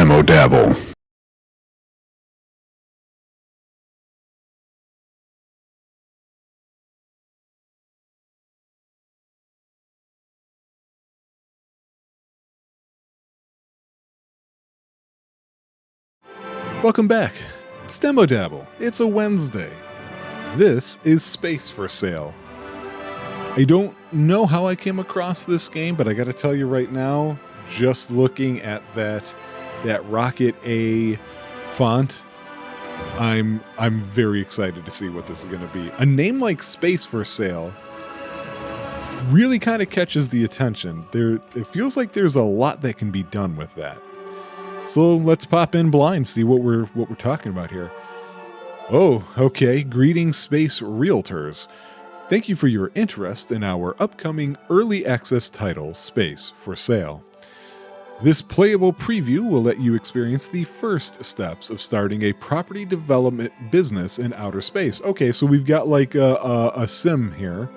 Dabble. Welcome back. It's Dabble. It's a Wednesday. This is Space for Sale. I don't know how I came across this game, but I got to tell you right now, just looking at that Rocket A font, I'm very excited to see what this is going to be. A name like Space for Sale really kind of catches the attention. It feels like there's a lot that can be done with that. So let's pop in blind, see what we're talking about here. Oh, okay. Greetings, Space Realtors. Thank you for your interest in our upcoming early access title, Space for Sale. This playable preview will let you experience the first steps of starting a property development business in outer space. Okay, so we've got like a sim here.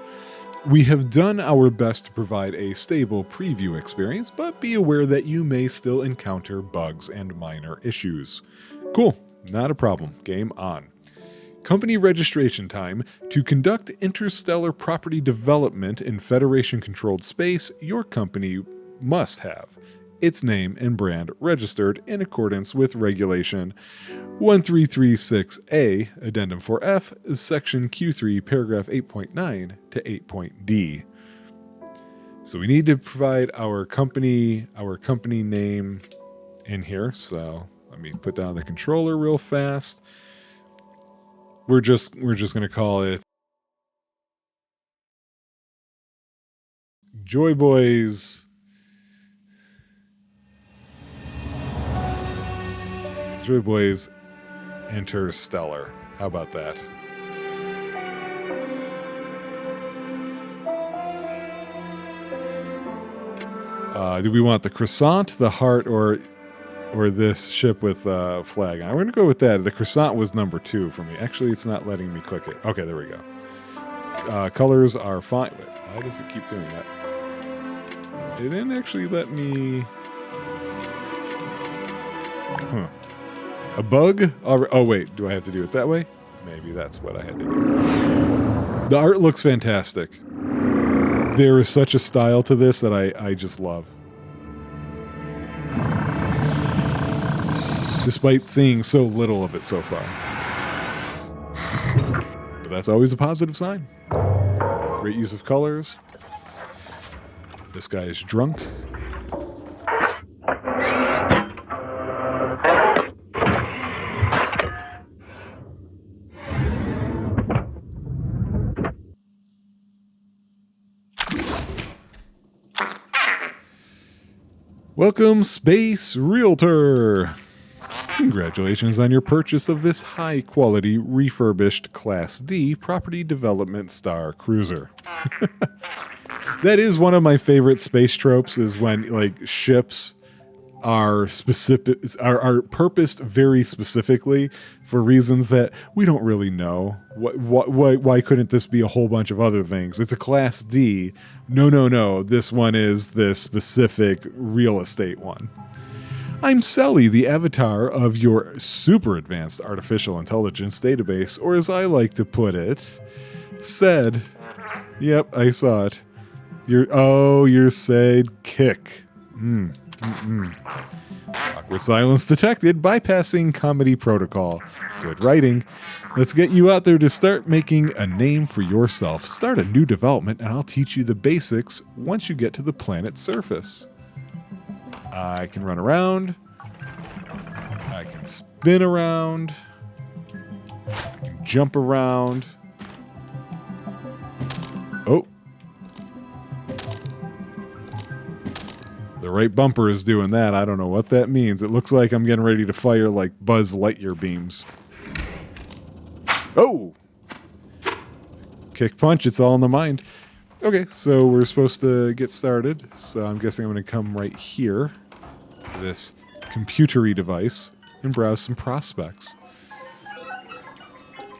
We have done our best to provide a stable preview experience, but be aware that you may still encounter bugs and minor issues. Cool, not a problem. Game on. Company registration time. To conduct interstellar property development in Federation-controlled space, your company must have its name and brand registered in accordance with Regulation 1336A, Addendum 4F, Section Q3, Paragraph 8.9 to 8.D. So we need to provide our company name in here. So let me put down the controller real fast. We're just going to call it Joy Boys Interstellar. How about that? Do we want the croissant, the heart, or this ship with flag? I'm going to go with that. The croissant was number 2 for me. Actually, it's not letting me click it. Okay, there we go. Colors are fine. Wait, why does it keep doing that? It didn't actually let me... Huh. A bug? Oh, wait. Do I have to do it that way? Maybe that's what I had to do. The art looks fantastic. There is such a style to this that I just love. Despite seeing so little of it so far. But that's always a positive sign. Great use of colors. This guy is drunk. Welcome, Space Realtor. Congratulations on your purchase of this high-quality, refurbished Class D Property Development Star Cruiser. That is one of my favorite space tropes, is when like ships are specific, are purposed very specifically for reasons that we don't really know. Why couldn't this be a whole bunch of other things? It's a Class D. No. This one is this specific real estate one. I'm Sally, the avatar of your super advanced artificial intelligence database, or as I like to put it, said. Yep, I saw it. You're said kick. Awkward silence detected, bypassing comedy protocol. Good writing. Let's get you out there to start making a name for yourself. Start a new development and I'll teach you the basics once you get to the planet's surface. I can run around. I can spin around. I can jump around. Oh. The right bumper is doing that. I don't know what that means. It looks like I'm getting ready to fire like Buzz Lightyear beams. Oh! Kick punch, it's all in the mind. Okay, so we're supposed to get started. So I'm guessing I'm going to come right here to this computery device and browse some prospects.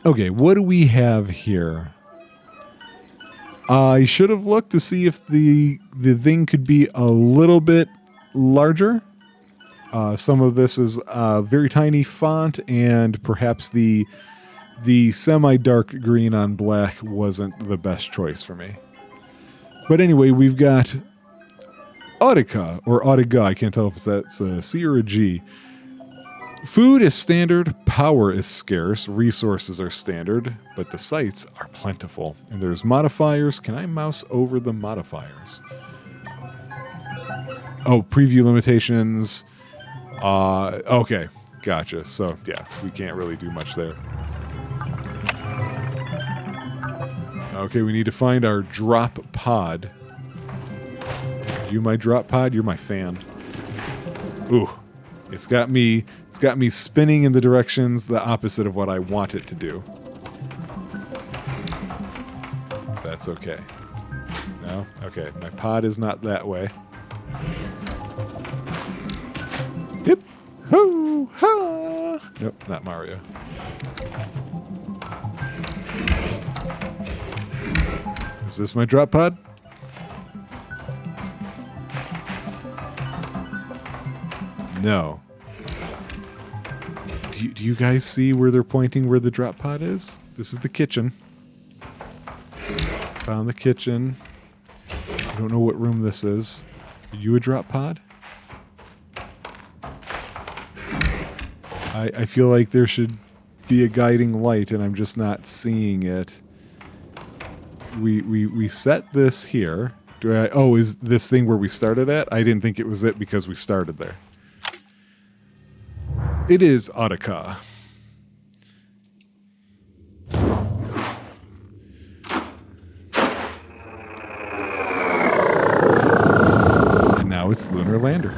Okay, what do we have here? I should have looked to see if the thing could be a little bit larger. Some of this is very tiny font, and perhaps the semi-dark green on black wasn't the best choice for me. But anyway, we've got Autica, or Autica, I can't tell if that's a C or a G. Food is standard, power is scarce, resources are standard, but the sites are plentiful. And there's modifiers. Can I mouse over the modifiers? Oh, preview limitations. Okay, gotcha. So, yeah, we can't really do much there. Okay, we need to find our drop pod. You my drop pod? You're my fan. Ooh. It's got me spinning in the directions the opposite of what I want it to do. That's okay. No? Okay, my pod is not that way. Hip, ho, ha. Nope, not Mario. Is this my drop pod? No. Do you guys see where they're pointing where the drop pod is? This is the kitchen. Found the kitchen. I don't know what room this is. Are you a drop pod? I feel like there should be a guiding light and I'm just not seeing it. We set this here. Is this thing where we started at? I didn't think it was it because we started there. It is Autica. And now it's Lunar Lander.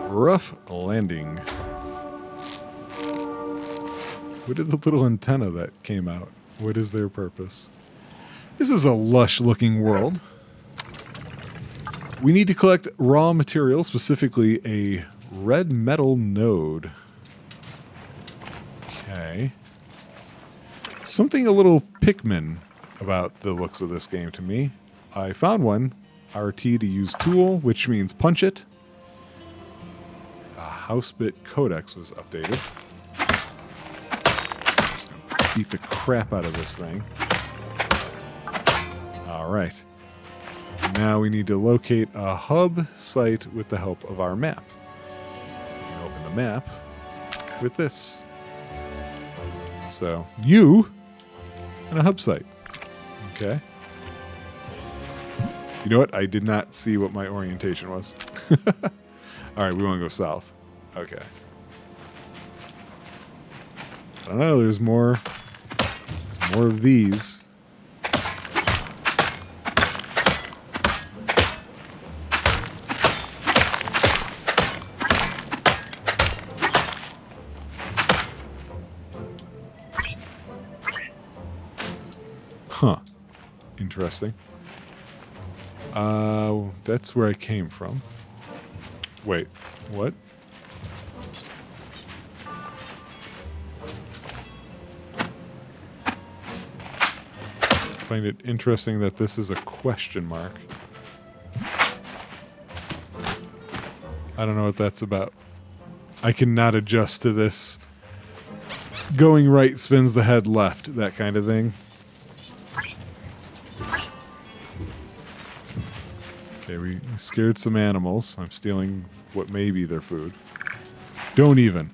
Rough landing. What did the little antenna that came out? What is their purpose? This is a lush-looking world. We need to collect raw materials, specifically a red metal node. Okay. Something a little Pikmin about the looks of this game to me. I found one. RT to use tool, which means punch it. A house bit codex was updated. Beat the crap out of this thing. Alright. Now we need to locate a hub site with the help of our map. We can open the map with this. So, you and a hub site. Okay. You know what? I did not see what my orientation was. Alright, we want to go south. Okay. I don't know, there's more of these. Huh. Interesting. That's where I came from. Wait, what? I find it interesting that this is a question mark. I don't know what that's about. I cannot adjust to this. Going right spins the head left, that kind of thing. Okay, we scared some animals. I'm stealing what may be their food. Don't even.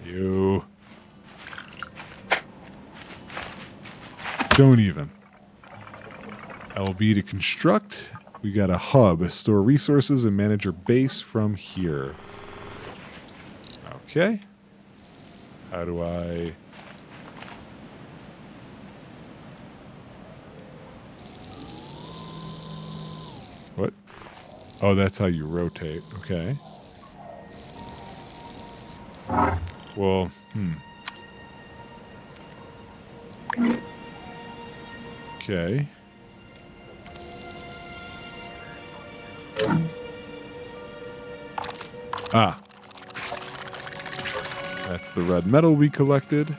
You. Don't even. LB to construct. We got a hub. Store resources and manage your base from here. Okay. How do I... What? Oh, that's how you rotate. Okay. Well, Okay. Ah. That's the red metal we collected.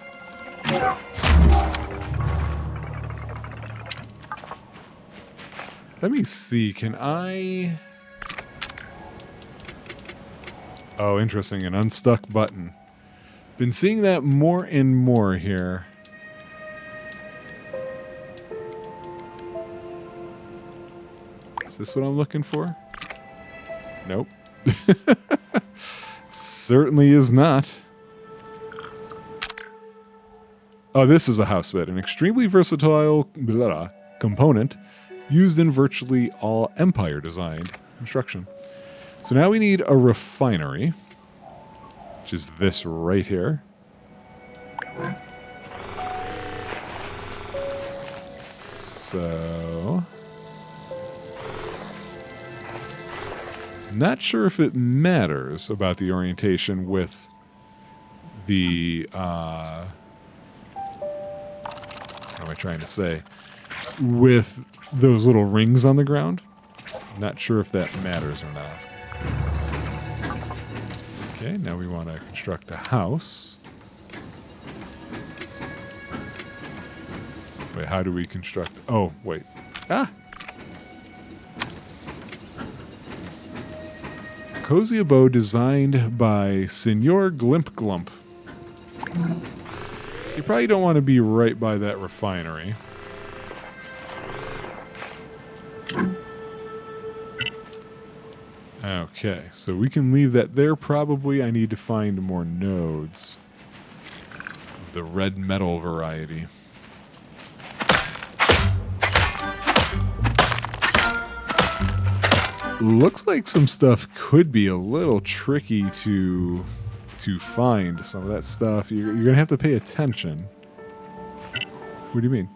Let me see, can I... Oh, interesting, an unstuck button. Been seeing that more and more here. Is this what I'm looking for? Nope. Certainly is not. Oh, this is a house bed, an extremely versatile component used in virtually all Empire-designed construction. So now we need a refinery, which is this right here. So... not sure if it matters about the orientation with the... what am I trying to say? With those little rings on the ground. Not sure if that matters or not. Okay, now we want to construct a house. Wait, how do we construct... oh, wait. Ah! Cozy abode designed by Senor Glimp Glump. You probably don't want to be right by that refinery. Okay, so we can leave that there probably. I need to find more nodes. The red metal variety. Looks like some stuff could be a little tricky to find. Some of that stuff, you're going to have to pay attention. What do you mean?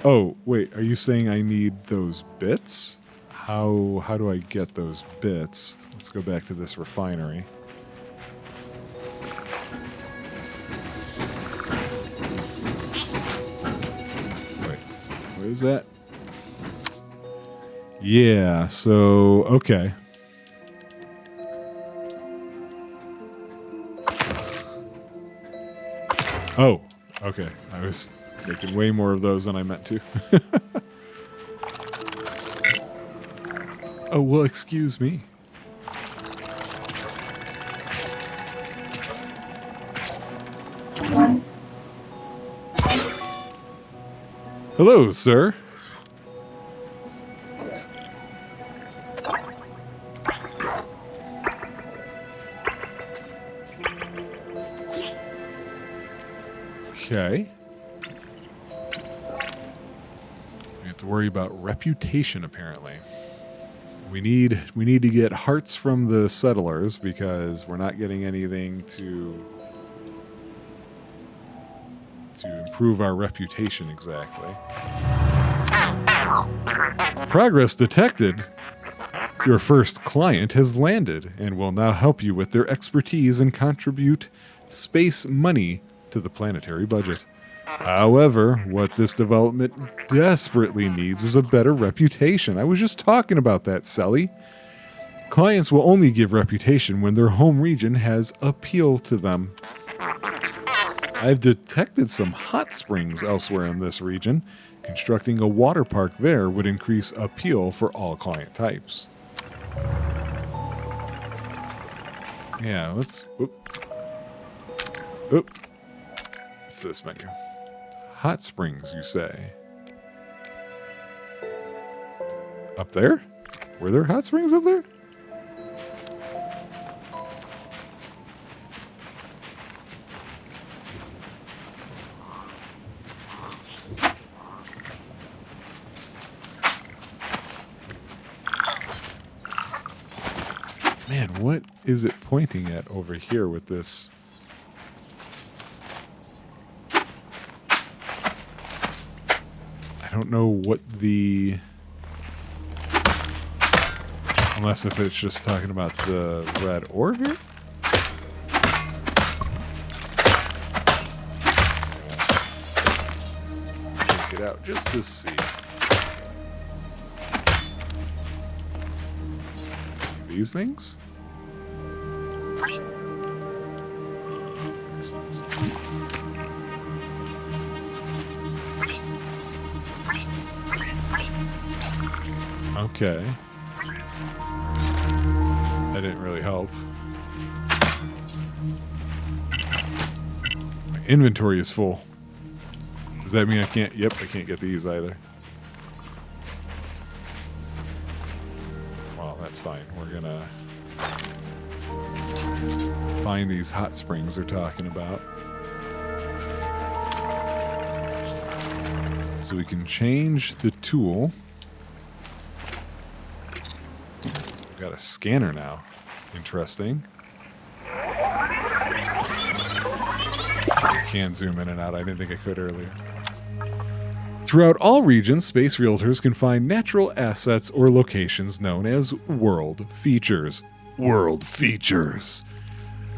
Oh, wait, are you saying I need those bits? How do I get those bits? Let's go back to this refinery. Wait, what is that? Yeah, so, okay. Oh, okay. I was making way more of those than I meant to. Oh, well, excuse me. Hello, sir. Okay. We have to worry about reputation, apparently. We need to get hearts from the settlers because we're not getting anything to improve our reputation exactly. Progress detected. Your first client has landed and will now help you with their expertise and contribute space money to the planetary budget. However, what this development desperately needs is a better reputation. I was just talking about that, Sally. Clients will only give reputation when their home region has appeal to them. I've detected some hot springs elsewhere in this region. Constructing a water park there would increase appeal for all client types. Yeah, let's... Oop. It's this menu. Hot springs, you say? Up there? Were there hot springs up there? Man, what is it pointing at over here with this? I don't know what the... Unless if it's just talking about the red orb here? Take it out just to see. These things? Okay. That didn't really help. My inventory is full. Does that mean I can't? Yep, I can't get these either. Well, that's fine. We're gonna find these hot springs they're talking about. So we can change the tool. We've got a scanner now. Interesting. I can zoom in and out. I didn't think I could earlier. Throughout all regions, Space Realtors can find natural assets or locations known as world features. World features.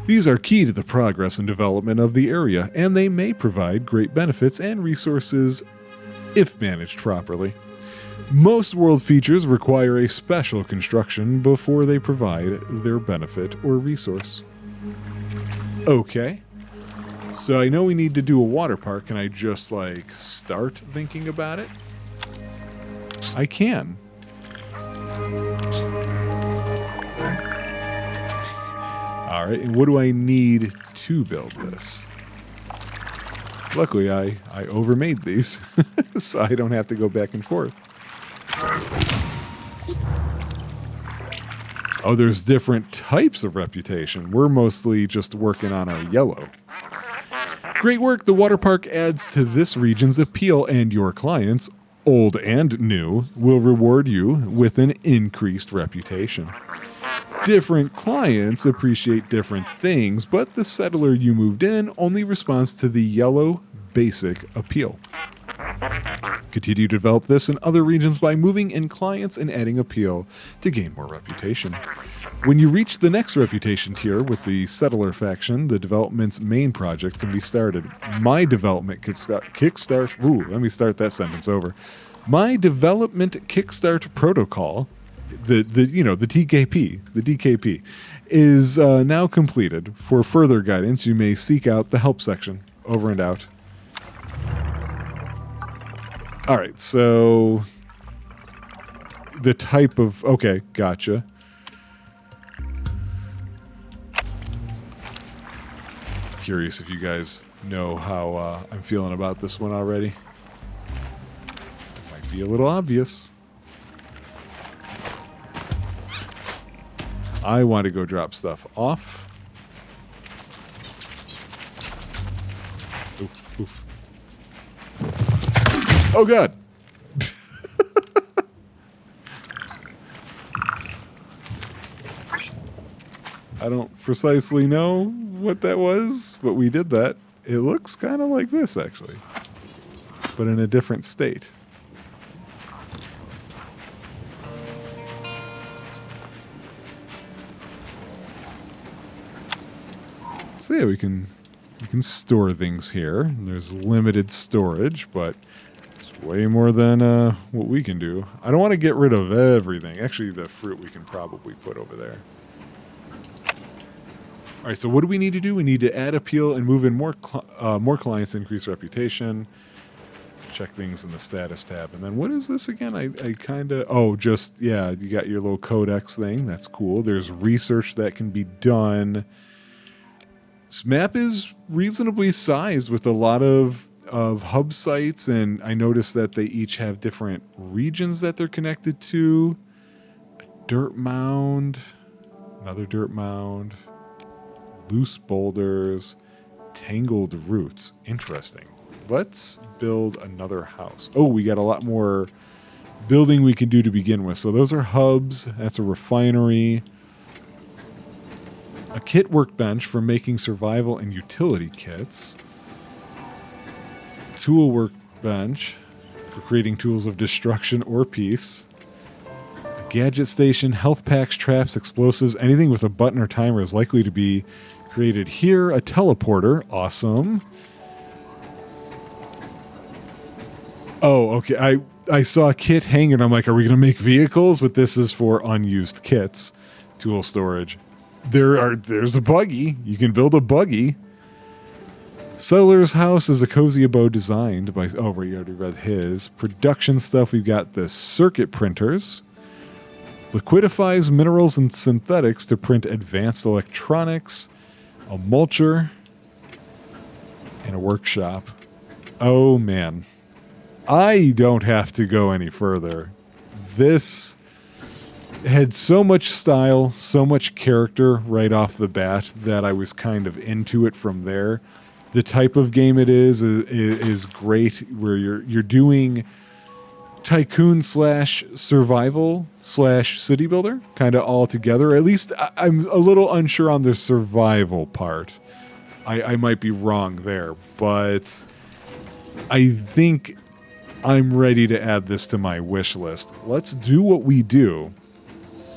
These are key to the progress and development of the area, and they may provide great benefits and resources if managed properly. Most world features require a special construction before they provide their benefit or resource. Okay. So I know we need to do a water park. Can I just, like, start thinking about it? I can. Alright, and what do I need to build this? Luckily, I overmade these, so I don't have to go back and forth. Oh, there's different types of reputation. We're mostly just working on our yellow. Great work. The water park adds to this region's appeal, and your clients, old and new, will reward you with an increased reputation. Different clients appreciate different things, but the settler you moved in only responds to the yellow basic appeal. Continue to develop this in other regions by moving in clients and adding appeal to gain more reputation. When you reach the next reputation tier with the settler faction, the development's main project can be started. My development kickstart. Ooh, let me start that sentence over. My development kickstart protocol, the DKP, is now completed. For further guidance, you may seek out the help section. Over and out. All right, so the type of... Okay, gotcha. Curious if you guys know how I'm feeling about this one already. It might be a little obvious. I want to go drop stuff off. Oof, oof. Oh, God. I don't precisely know what that was, but we did that. It looks kind of like this, actually, but in a different state. So yeah, we can store things here. There's limited storage, but it's way more than what we can do. I don't want to get rid of everything. Actually, the fruit we can probably put over there. All right, so what do we need to do? We need to add appeal and move in more clients, increase reputation. Check things in the status tab. And then what is this again? I kind of... Oh, just, yeah, you got your little codex thing. That's cool. There's research that can be done. This map is reasonably sized with a lot of hub sites, and I noticed that they each have different regions that they're connected to. A dirt mound, another dirt mound, loose boulders, tangled roots. Interesting. Let's build another house. Oh, we got a lot more building we can do to begin with. So those are hubs. That's a refinery. A kit workbench for making survival and utility kits. Tool workbench for creating tools of destruction or peace. A gadget station, health packs, traps, explosives. Anything with a button or timer is likely to be created here. A teleporter. Awesome. Oh, okay. I saw a kit hanging. I'm like, are we going to make vehicles? But this is for unused kits. tool storage. There's a buggy. You can build a buggy. Settler's House is a cozy abode designed by... Oh, we already read his. Production stuff, we've got the circuit printers. Liquidifies minerals and synthetics to print advanced electronics. A mulcher. And a workshop. Oh, man. I don't have to go any further. This had so much style, so much character right off the bat that I was kind of into it from there. The type of game it is great, where you're doing tycoon / survival / city builder kind of all together. At least I'm a little unsure on the survival part. I might be wrong there, but I think I'm ready to add this to my wish list. Let's do what we do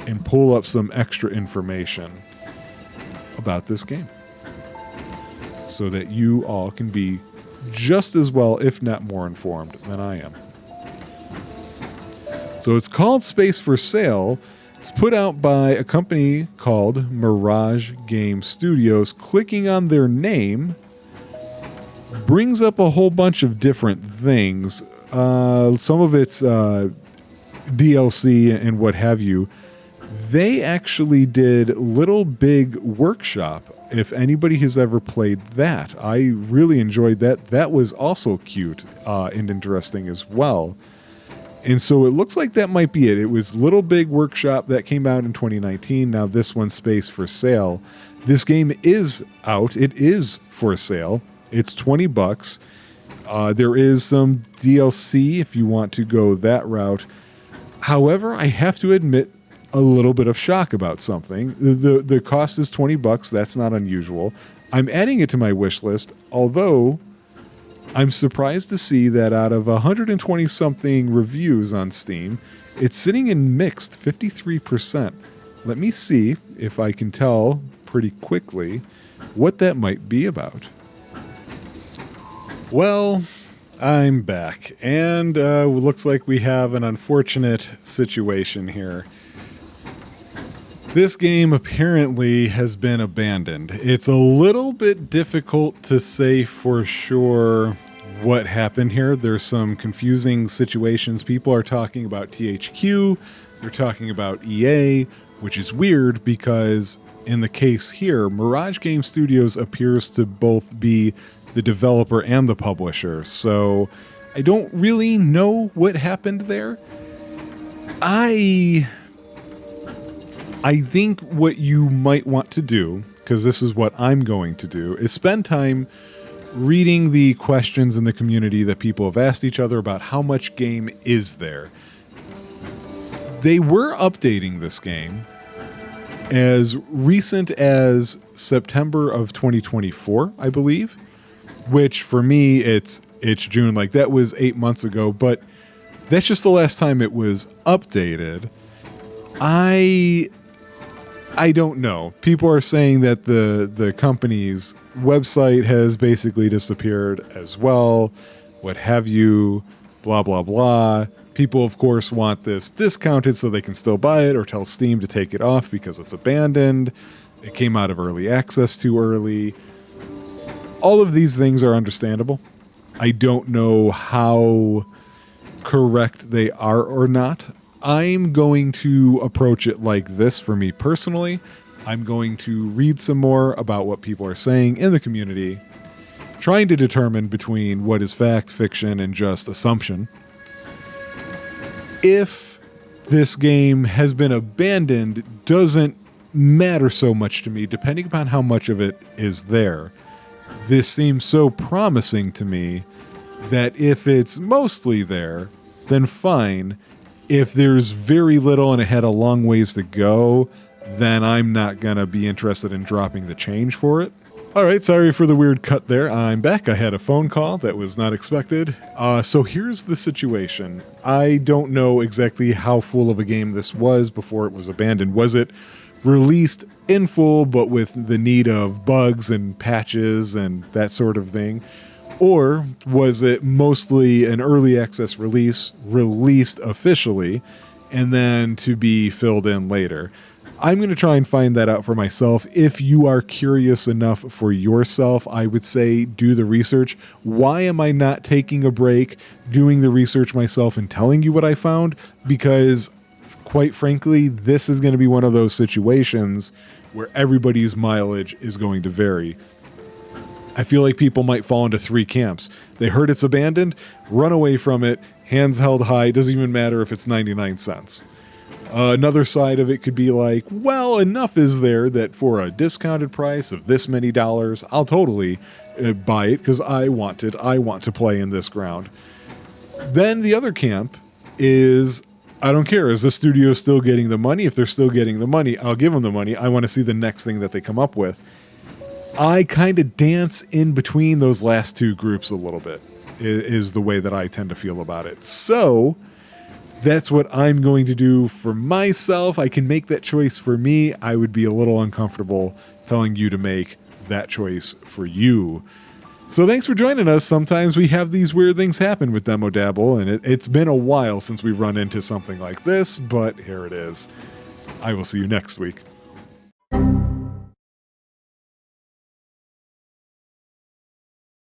and pull up some extra information about this game so that you all can be just as well, if not more informed than I am. So it's called Space for Sale. It's put out by a company called Mirage Game Studios. Clicking on their name brings up a whole bunch of different things. Some of it's DLC and what have you. They actually did Little Big Workshop, if anybody has ever played that. I really enjoyed that. That was also cute and interesting as well. And so it looks like that might be it. It was Little Big Workshop that came out in 2019. Now this one's Space for Sale. This game is out. It is for sale. It's $20. There is some DLC if you want to go that route. However, I have to admit a little bit of shock about something. The cost is $20. That's not unusual. I'm adding it to my wish list, although I'm surprised to see that out of 120 something reviews on Steam, it's sitting in mixed 53%. Let me see if I can tell pretty quickly what that might be about. Well, I'm back, and looks like we have an unfortunate situation here. This game apparently has been abandoned. It's a little bit difficult to say for sure what happened here. There's some confusing situations. People are talking about THQ, they're talking about EA, which is weird because in the case here, Mirage Game Studios appears to both be the developer and the publisher. So I don't really know what happened there. I think what you might want to do, because this is what I'm going to do, is spend time reading the questions in the community that people have asked each other about how much game is there. They were updating this game as recent as September of 2024, I believe, which for me, it's June. Like, that was 8 months ago, but that's just the last time it was updated. I don't know. People are saying that the company's website has basically disappeared as well, what have you, blah, blah, blah. People, of course, want this discounted so they can still buy it or tell Steam to take it off because it's abandoned. It came out of early access too early. All of these things are understandable. I don't know how correct they are or not. I'm going to approach it like this for me personally. I'm going to read some more about what people are saying in the community, trying to determine between what is fact, fiction, and just assumption. If this game has been abandoned doesn't matter so much to me, depending upon how much of it is there. This seems so promising to me that if it's mostly there, then fine. If there's very little and it had a long ways to go, then I'm not going to be interested in dropping the change for it. All right, sorry for the weird cut there. I'm back. I had a phone call that was not expected. So here's the situation. I don't know exactly how full of a game this was before it was abandoned. Was it released in full but with the need of bugs and patches and that sort of thing? Or was it mostly an early access release, released officially, and then to be filled in later? I'm going to try and find that out for myself. If you are curious enough for yourself, I would say do the research. Why am I not taking a break, doing the research myself and telling you what I found? Because quite frankly, this is going to be one of those situations where everybody's mileage is going to vary. I feel like people might fall into three camps. They heard it's abandoned, run away from it, hands held high, doesn't even matter if it's 99 cents. Another side of it could be like, well, enough is there that for a discounted price of this many dollars, I'll totally buy it because I want it. I want to play in this ground. Then the other camp is, I don't care. Is the studio still getting the money? If they're still getting the money, I'll give them the money. I want to see the next thing that they come up with. I kind of dance in between those last two groups a little bit, is the way that I tend to feel about it. So that's what I'm going to do for myself. I can make that choice for me. I would be a little uncomfortable telling you to make that choice for you. So thanks for joining us. Sometimes we have these weird things happen with Demo Dabble, and it's been a while since we've run into something like this, but here it is. I will see you next week.